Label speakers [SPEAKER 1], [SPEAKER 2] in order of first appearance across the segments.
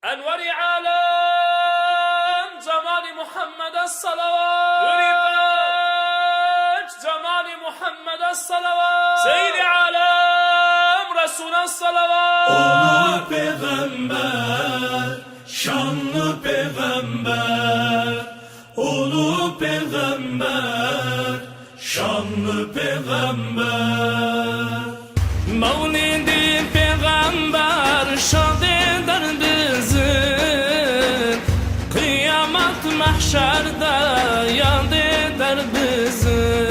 [SPEAKER 1] أنور عالم جمال محمد الصلوات نوريفاج جمال محمد الصلوات سيد عالم رسول الصلوات
[SPEAKER 2] Ulu peygamber, şanlı peygamber, ulu peygamber, şanlı peygamber.
[SPEAKER 1] Mevlid-i peygamber şad eder bizi, kıyamet mahşerde yad eder bizi.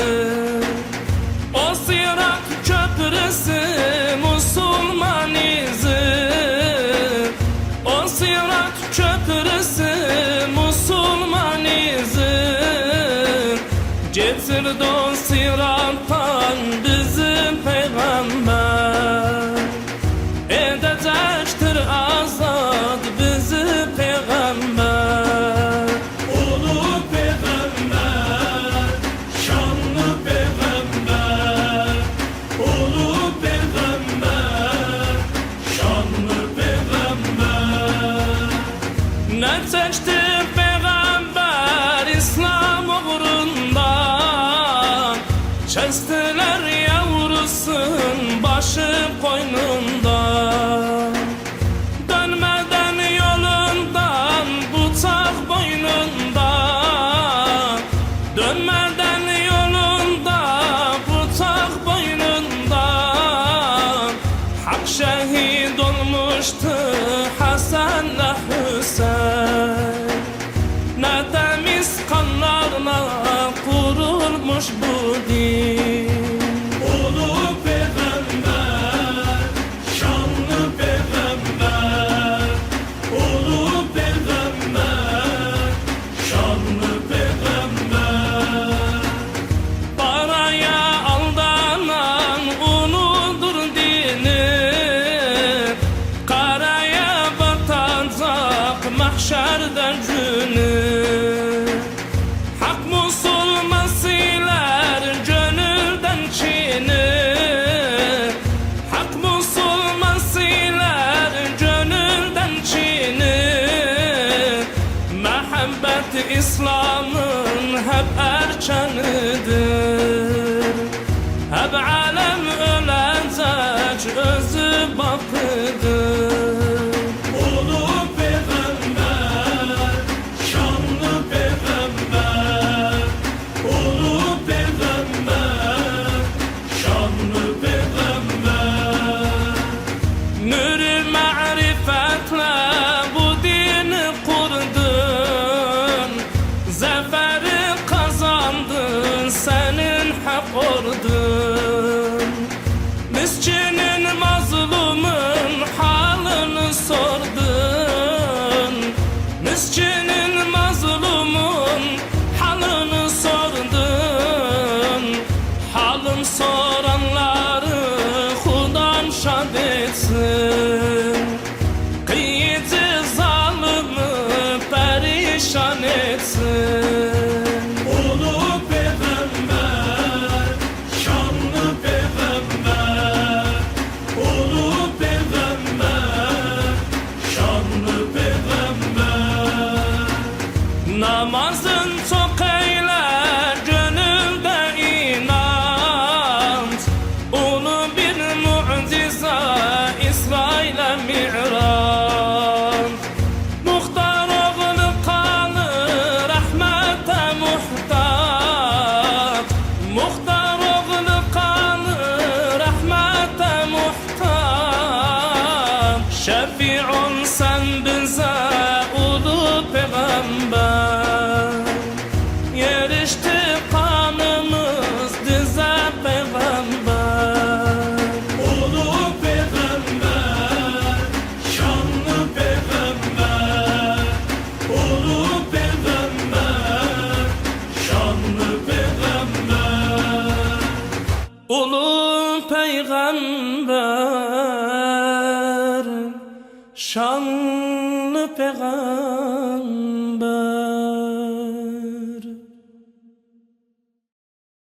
[SPEAKER 1] O Sırat köprüsü Müslüman izi, o Sırat köprüsü Müslüman izi. Getirdi o sırattan bizi peygamber, edecektir azad bizi peygamber.
[SPEAKER 2] Ulu peygamber, şanlı peygamber, ulu peygamber, şanlı peygamber.
[SPEAKER 1] Ne çekti peygamber İslam uğrunda, kestiler yavrusun başı koynunda. Dönmeden yolundan bıçak boynunda, dönmeden yolunda bıçak boynunda. Hak şehit olmuştu Hasan'la Hüseyin, ne temiz kanlarla kurulmuş bu din.
[SPEAKER 2] Ulu peygamber, şanlı peygamber, ulu peygamber, şanlı peygamber.
[SPEAKER 1] Paraya aldanan unudur dini, karaya batacak mahşerde günü. Hak Müslüman siler gönülden kini, Hak Müslüman siler gönülden kini. Mehabbet İslam'ın hep erkenidir, hep alem ölecek özü bakıdır.
[SPEAKER 2] Ulu peygamber, şanlı peygamber, ulu peygamber, şanlı peygamber.
[SPEAKER 1] Nür-i marifetle bu dini kurdun, zaferi kazandın, senin hak ordun. Miskinin mazlumun halını sordun, miskinin mazlumun halını sordun. Halım soranları Hudan şad etsin, kıyıcı zalimi perişan etsin.
[SPEAKER 2] Ulu peygamber, şanlı peygamber, ulu peygamber, şanlı peygamber.
[SPEAKER 1] Namazın çok eyle, gönülde inanç, ulu bir mucize İsrail'e mi'raç. Muhtar oğlu kanı rahmete muhtaç, muhtar oğlu kanı rahmete muhtaç. Şefi'un sen bize ulu peygamber, yerişti kanımız dize peygamber.
[SPEAKER 2] Ulu peygamber, şanlı peygamber, ulu peygamber, şanlı peygamber.
[SPEAKER 1] Ulu peygamber, şanlı peygamber.